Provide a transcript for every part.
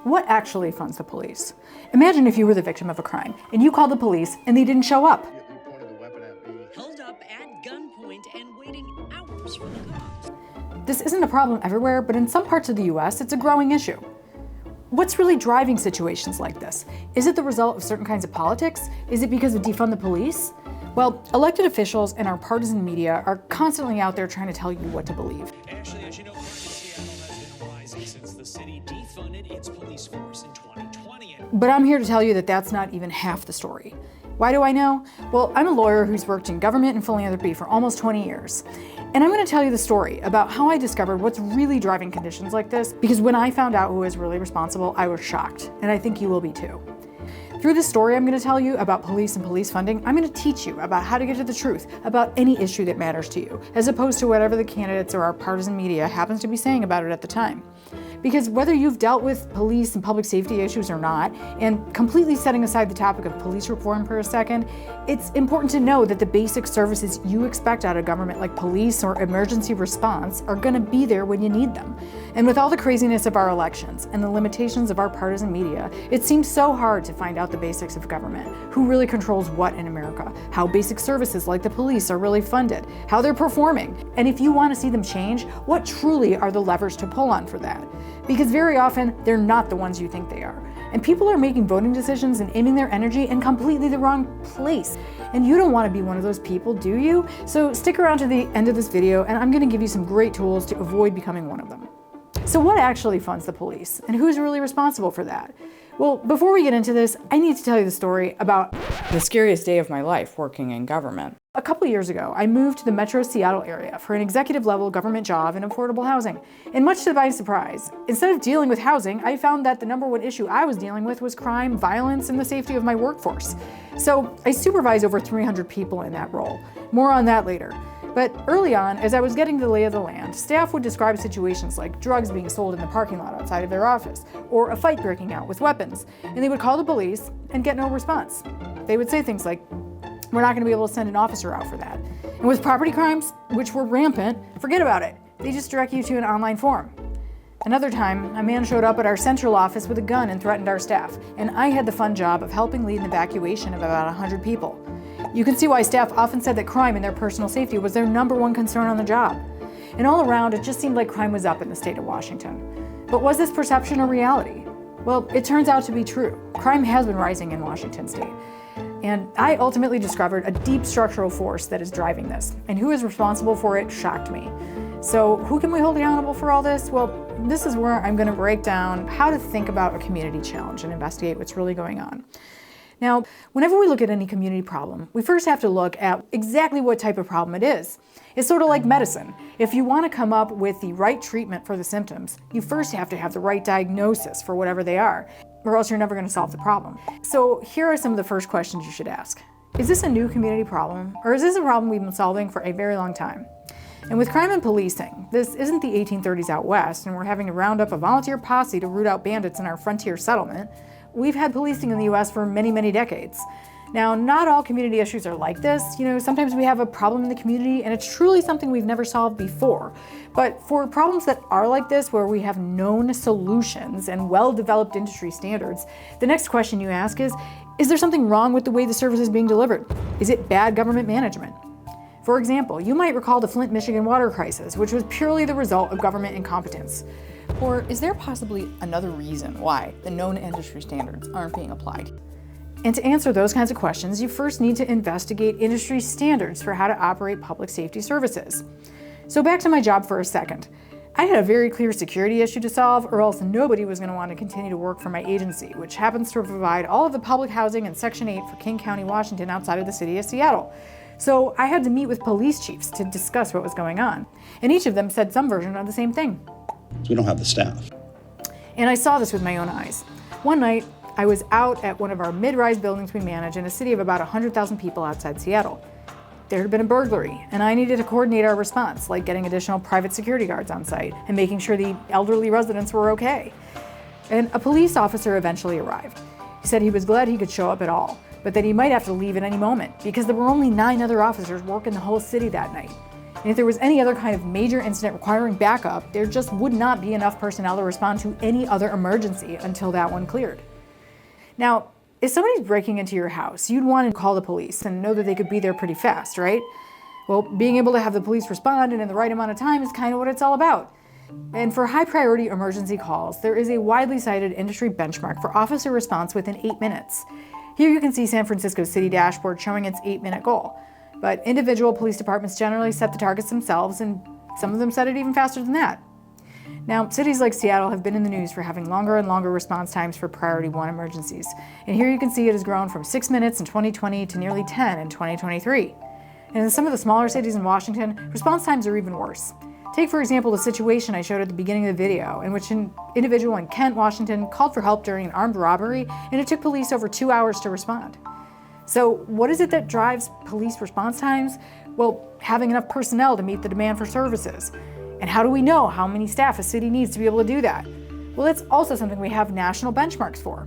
What actually funds the police? Imagine if you were the victim of a crime and you called the police and they didn't show up. You pointed the weapon at me. Held up at gunpoint and waiting hours for the cops. This isn't a problem everywhere, but in some parts of the US, it's a growing issue. What's really driving situations like this? Is it the result of certain kinds of politics? Is it because of defund the police? Well, elected officials and our partisan media are constantly out there trying to tell you what to believe. Ashley, as you know, crime in Seattle has been rising since the city defunded its police force in 2020. But I'm here to tell you that that's not even half the story. Why do I know? Well, I'm a lawyer who's worked in government and philanthropy for almost 20 years. And I'm going to tell you the story about how I discovered what's really driving conditions like this, because when I found out who was really responsible, I was shocked, and I think you will be too. Through this story I'm going to tell you about police and police funding, I'm going to teach you about how to get to the truth about any issue that matters to you, as opposed to whatever the candidates or our partisan media happens to be saying about it at the time. Because whether you've dealt with police and public safety issues or not, and completely setting aside the topic of police reform for a second, it's important to know that the basic services you expect out of government, like police or emergency response, are going to be there when you need them. And with all the craziness of our elections and the limitations of our partisan media, it seems so hard to find out the basics of government, who really controls what in America, how basic services like the police are really funded, how they're performing, and if you want to see them change, what truly are the levers to pull on for that. Because very often, they're not the ones you think they are. And people are making voting decisions and aiming their energy in completely the wrong place. And you don't want to be one of those people, do you? So stick around to the end of this video, and I'm going to give you some great tools to avoid becoming one of them. So what actually funds the police, and who's really responsible for that? Well, before we get into this, I need to tell you the story about the scariest day of my life working in government. A couple years ago, I moved to the Metro Seattle area for an executive-level government job in affordable housing. And much to my surprise, instead of dealing with housing, I found that the #1 issue I was dealing with was crime, violence, and the safety of my workforce. So I supervise over 300 people in that role. More on that later. But early on, as I was getting the lay of the land, staff would describe situations like drugs being sold in the parking lot outside of their office, or a fight breaking out with weapons, and they would call the police and get no response. They would say things like, "We're not going to be able to send an officer out for that." And with property crimes, which were rampant, forget about it. They just direct you to an online form. Another time, a man showed up at our central office with a gun and threatened our staff, and I had the fun job of helping lead an evacuation of about 100 people. You can see why staff often said that crime and their personal safety was their #1 concern on the job. And all around, it just seemed like crime was up in the state of Washington. But was this perception a reality? Well, it turns out to be true. Crime has been rising in Washington state. And I ultimately discovered a deep structural force that is driving this, and who is responsible for it shocked me. So who can we hold accountable for all this? Well, this is where I'm going to break down how to think about a community challenge and investigate what's really going on. Now, whenever we look at any community problem, we first have to look at exactly what type of problem it is. It's sort of like medicine. If you want to come up with the right treatment for the symptoms, you first have to have the right diagnosis for whatever they are, or else you're never going to solve the problem. So here are some of the first questions you should ask. Is this a new community problem, or is this a problem we've been solving for a very long time? And with crime and policing, this isn't the 1830s out west, and we're having to round up a volunteer posse to root out bandits in our frontier settlement. We've had policing in the US for many, many decades. Now, not all community issues are like this. Sometimes we have a problem in the community and it's truly something we've never solved before. But for problems that are like this, where we have known solutions and well-developed industry standards, the next question you ask is there something wrong with the way the service is being delivered? Is it bad government management? For example, you might recall the Flint, Michigan water crisis, which was purely the result of government incompetence. Or is there possibly another reason why the known industry standards aren't being applied? And to answer those kinds of questions, you first need to investigate industry standards for how to operate public safety services. So back to my job for a second. I had a very clear security issue to solve, or else nobody was going to want to continue to work for my agency, which happens to provide all of the public housing in Section 8 for King County, Washington, outside of the city of Seattle. So I had to meet with police chiefs to discuss what was going on. And each of them said some version of the same thing. We don't have the staff. And I saw this with my own eyes. One night, I was out at one of our mid-rise buildings we manage in a city of about 100,000 people outside Seattle. There had been a burglary, and I needed to coordinate our response, like getting additional private security guards on site and making sure the elderly residents were okay. And a police officer eventually arrived. He said he was glad he could show up at all, but that he might have to leave at any moment because there were only 9 other officers working the whole city that night. And if there was any other kind of major incident requiring backup, there just would not be enough personnel to respond to any other emergency until that one cleared. Now, if somebody's breaking into your house, you'd want to call the police and know that they could be there pretty fast, right? Well, being able to have the police respond and in the right amount of time is kind of what it's all about. And for high priority emergency calls, there is a widely cited industry benchmark for officer response within 8 minutes. Here you can see San Francisco's city dashboard showing its 8-minute goal. But individual police departments generally set the targets themselves, and some of them set it even faster than that. Now, cities like Seattle have been in the news for having longer and longer response times for Priority 1 emergencies. And here you can see it has grown from 6 minutes in 2020 to nearly 10 in 2023. And in some of the smaller cities in Washington, response times are even worse. Take, for example, the situation I showed at the beginning of the video, in which an individual in Kent, Washington, called for help during an armed robbery, and it took police over 2 hours to respond. So what is it that drives police response times? Well, having enough personnel to meet the demand for services. And how do we know how many staff a city needs to be able to do that? Well, that's also something we have national benchmarks for.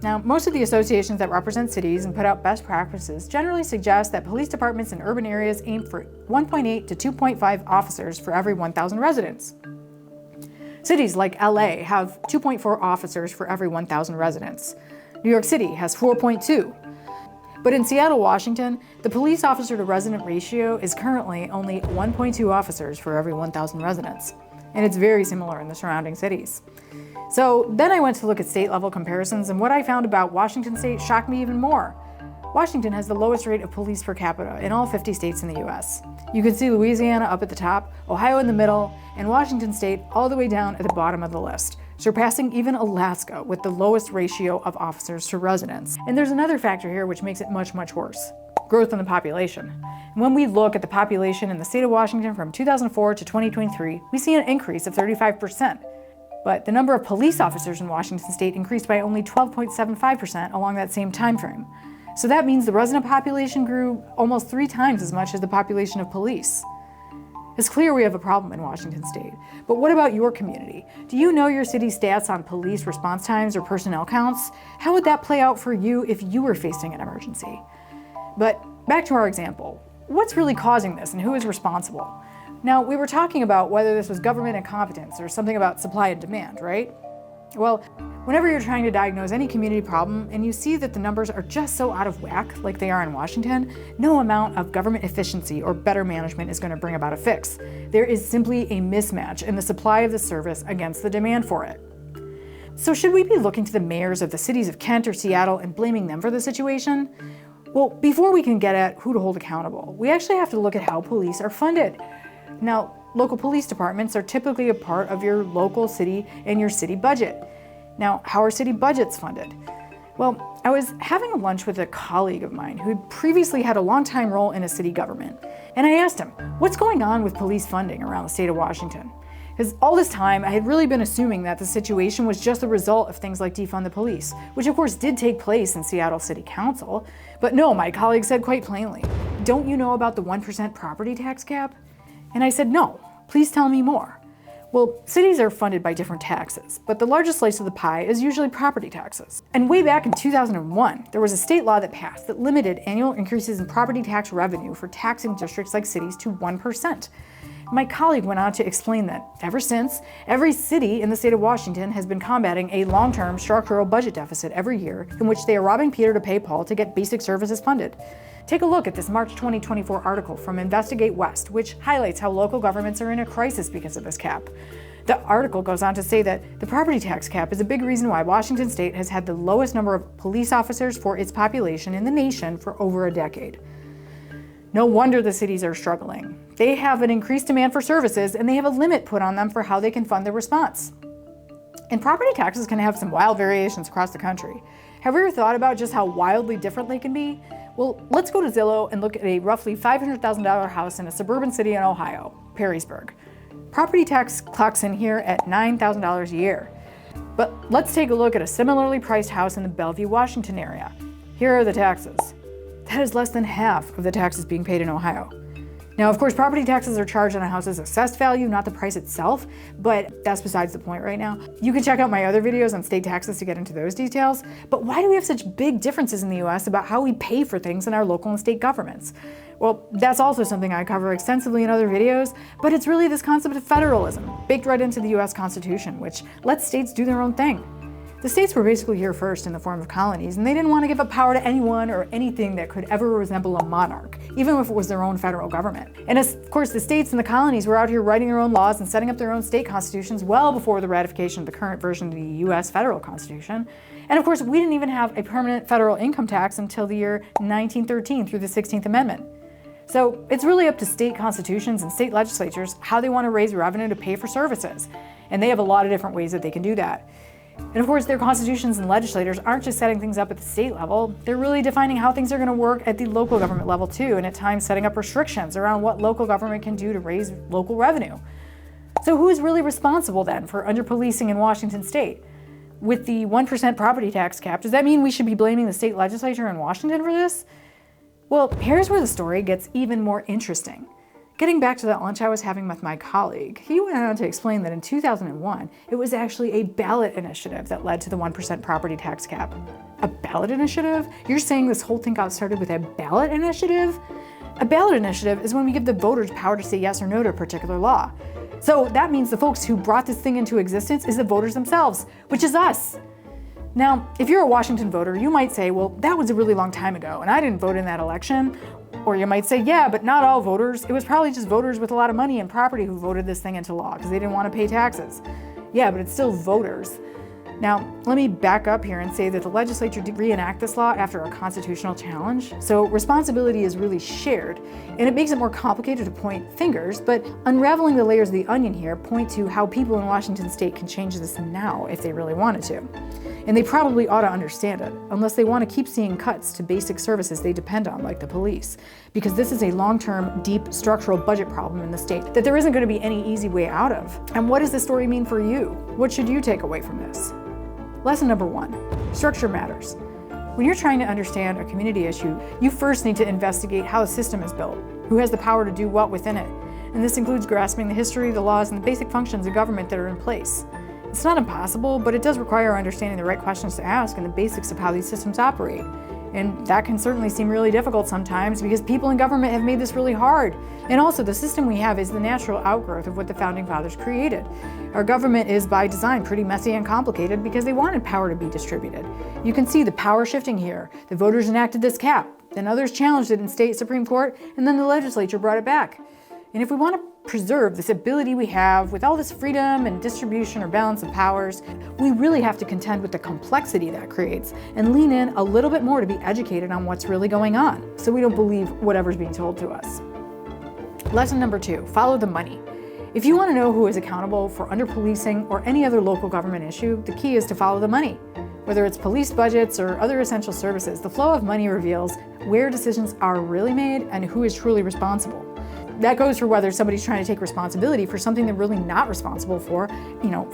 Now, most of the associations that represent cities and put out best practices generally suggest that police departments in urban areas aim for 1.8 to 2.5 officers for every 1,000 residents. Cities like LA have 2.4 officers for every 1,000 residents. New York City has 4.2. But in Seattle, Washington, the police officer to resident ratio is currently only 1.2 officers for every 1,000 residents. And it's very similar in the surrounding cities. So then I went to look at state level comparisons, and what I found about Washington state shocked me even more. Washington has the lowest rate of police per capita in all 50 states in the US. You can see Louisiana up at the top, Ohio in the middle, and Washington state all the way down at the bottom of the list, surpassing even Alaska with the lowest ratio of officers to residents. And there's another factor here which makes it much, much worse: growth in the population. And when we look at the population in the state of Washington from 2004 to 2023, we see an increase of 35%. But the number of police officers in Washington state increased by only 12.75% along that same time frame. So that means the resident population grew almost 3 times as much as the population of police. It's clear we have a problem in Washington state. But what about your community? Do you know your city's stats on police response times or personnel counts? How would that play out for you if you were facing an emergency? But back to our example. What's really causing this and who is responsible? Now, we were talking about whether this was government incompetence or something about supply and demand, right? Well, whenever you're trying to diagnose any community problem and you see that the numbers are just so out of whack like they are in Washington, no amount of government efficiency or better management is going to bring about a fix. There is simply a mismatch in the supply of the service against the demand for it. So should we be looking to the mayors of the cities of Kent or Seattle and blaming them for the situation? Well, before we can get at who to hold accountable, we actually have to look at how police are funded. Now, local police departments are typically a part of your local city and your city budget. Now, how are city budgets funded? Well, I was having a lunch with a colleague of mine who had previously had a long-time role in a city government, and I asked him, what's going on with police funding around the state of Washington? Because all this time, I had really been assuming that the situation was just the result of things like Defund the Police, which of course did take place in Seattle City Council. But no, my colleague said quite plainly, don't you know about the 1% property tax cap? And I said, no, please tell me more. Well, cities are funded by different taxes, but the largest slice of the pie is usually property taxes. And way back in 2001, there was a state law that passed that limited annual increases in property tax revenue for taxing districts like cities to 1%. My colleague went on to explain that ever since, every city in the state of Washington has been combating a long-term structural budget deficit every year in which they are robbing Peter to pay Paul to get basic services funded. Take a look at this March 2024 article from Investigate West, which highlights how local governments are in a crisis because of this cap. The article goes on to say that the property tax cap is a big reason why Washington state has had the lowest number of police officers for its population in the nation for over a decade. No wonder the cities are struggling. They have an increased demand for services, and they have a limit put on them for how they can fund their response. And property taxes can have some wild variations across the country. Have you ever thought about just how wildly different they can be? Well, let's go to Zillow and look at a roughly $500,000 house in a suburban city in Ohio, Perrysburg. Property tax clocks in here at $9,000 a year. But let's take a look at a similarly priced house in the Bellevue, Washington area. Here are the taxes. That is less than half of the taxes being paid in Ohio. Now, of course, property taxes are charged on a house's assessed value, not the price itself, but that's besides the point right now. You can check out my other videos on state taxes to get into those details. But why do we have such big differences in the US about how we pay for things in our local and state governments? Well, that's also something I cover extensively in other videos, but it's really this concept of federalism, baked right into the US Constitution, which lets states do their own thing. The states were basically here first in the form of colonies, and they didn't want to give up power to anyone or anything that could ever resemble a monarch, even if it was their own federal government. And of course, the states and the colonies were out here writing their own laws and setting up their own state constitutions well before the ratification of the current version of the US federal constitution. And of course, we didn't even have a permanent federal income tax until the year 1913 through the 16th Amendment. So it's really up to state constitutions and state legislatures how they want to raise revenue to pay for services. And they have a lot of different ways that they can do that. And of course, their constitutions and legislators aren't just setting things up at the state level, they're really defining how things are going to work at the local government level too, and at times setting up restrictions around what local government can do to raise local revenue. So who is really responsible then for under-policing in Washington state? With the 1% property tax cap, does that mean we should be blaming the state legislature in Washington for this? Well, here's where the story gets even more interesting. Getting back to that lunch I was having with my colleague, he went on to explain that in 2001, it was actually a ballot initiative that led to the 1% property tax cap. A ballot initiative? You're saying this whole thing got started with a ballot initiative? A ballot initiative is when we give the voters power to say yes or no to a particular law. So that means the folks who brought this thing into existence is the voters themselves, which is us. Now, if you're a Washington voter, you might say, well, that was a really long time ago, and I didn't vote in that election. Or you might say, yeah, but not all voters. It was probably just voters with a lot of money and property who voted this thing into law because they didn't want to pay taxes. Yeah, but it's still voters. Now, let me back up here and say that the legislature did reenact this law after a constitutional challenge. So responsibility is really shared, and it makes it more complicated to point fingers, but unraveling the layers of the onion here point to how people in Washington state can change this now if they really wanted to. And they probably ought to understand it, unless they want to keep seeing cuts to basic services they depend on, like the police. Because this is a long-term, deep, structural budget problem in the state that there isn't going to be any easy way out of. And what does this story mean for you? What should you take away from this? Lesson number 1, structure matters. When you're trying to understand a community issue, you first need to investigate how the system is built, who has the power to do what within it. And this includes grasping the history, the laws, and the basic functions of government that are in place. It's not impossible, but it does require understanding the right questions to ask and the basics of how these systems operate. And that can certainly seem really difficult sometimes because people in government have made this really hard. And also, the system we have is the natural outgrowth of what the Founding Fathers created. Our government is, by design, pretty messy and complicated because they wanted power to be distributed. You can see the power shifting here. The voters enacted this cap, then others challenged it in state Supreme Court, and then the legislature brought it back. And if we want to preserve this ability we have with all this freedom and distribution or balance of powers, we really have to contend with the complexity that creates and lean in a little bit more to be educated on what's really going on, so we don't believe whatever's being told to us. Lesson number 2, follow the money. If you want to know who is accountable for under-policing or any other local government issue, the key is to follow the money. Whether it's police budgets or other essential services, the flow of money reveals where decisions are really made and who is truly responsible. That goes for whether somebody's trying to take responsibility for something they're really not responsible for.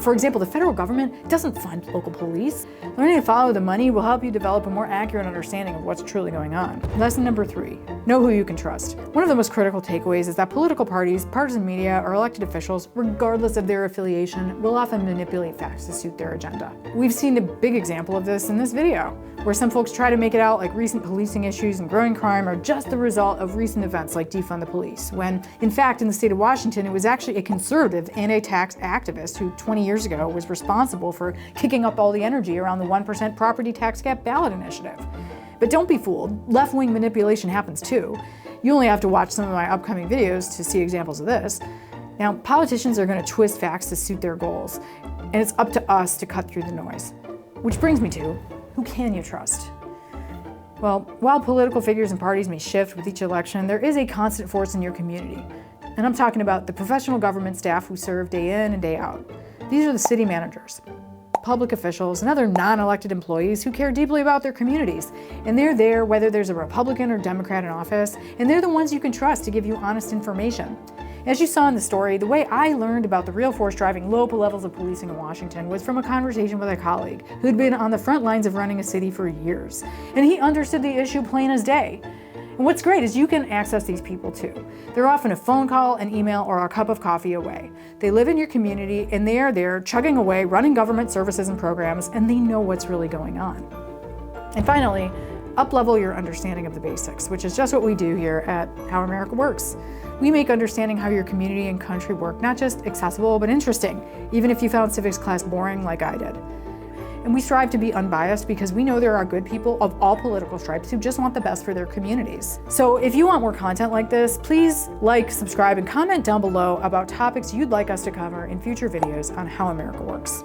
For example, the federal government doesn't fund local police. Learning to follow the money will help you develop a more accurate understanding of what's truly going on. Lesson number 3, know who you can trust. One of the most critical takeaways is that political parties, partisan media, or elected officials, regardless of their affiliation, will often manipulate facts to suit their agenda. We've seen a big example of this in this video, where some folks try to make it out like recent policing issues and growing crime are just the result of recent events like Defund the Police, when in fact in the state of Washington it was actually a conservative anti-tax activist who 20 years ago was responsible for kicking up all the energy around the 1% property tax cap ballot initiative. But don't be fooled, left-wing manipulation happens too. You only have to watch some of my upcoming videos to see examples of this. Now, politicians are going to twist facts to suit their goals, and it's up to us to cut through the noise. Which brings me to, who can you trust? Well, while political figures and parties may shift with each election, there is a constant force in your community. And I'm talking about the professional government staff who serve day in and day out. These are the city managers, public officials, and other non-elected employees who care deeply about their communities. And they're there whether there's a Republican or Democrat in office, and they're the ones you can trust to give you honest information. As you saw in the story, the way I learned about the real force driving low levels of policing in Washington was from a conversation with a colleague who'd been on the front lines of running a city for years. And he understood the issue plain as day. And what's great is you can access these people too. They're often a phone call, an email, or a cup of coffee away. They live in your community and they are there chugging away, running government services and programs, and they know what's really going on. And finally, up-level your understanding of the basics, which is just what we do here at How America Works. We make understanding how your community and country work not just accessible, but interesting, even if you found civics class boring like I did. And we strive to be unbiased because we know there are good people of all political stripes who just want the best for their communities. So if you want more content like this, please like, subscribe, and comment down below about topics you'd like us to cover in future videos on How America Works.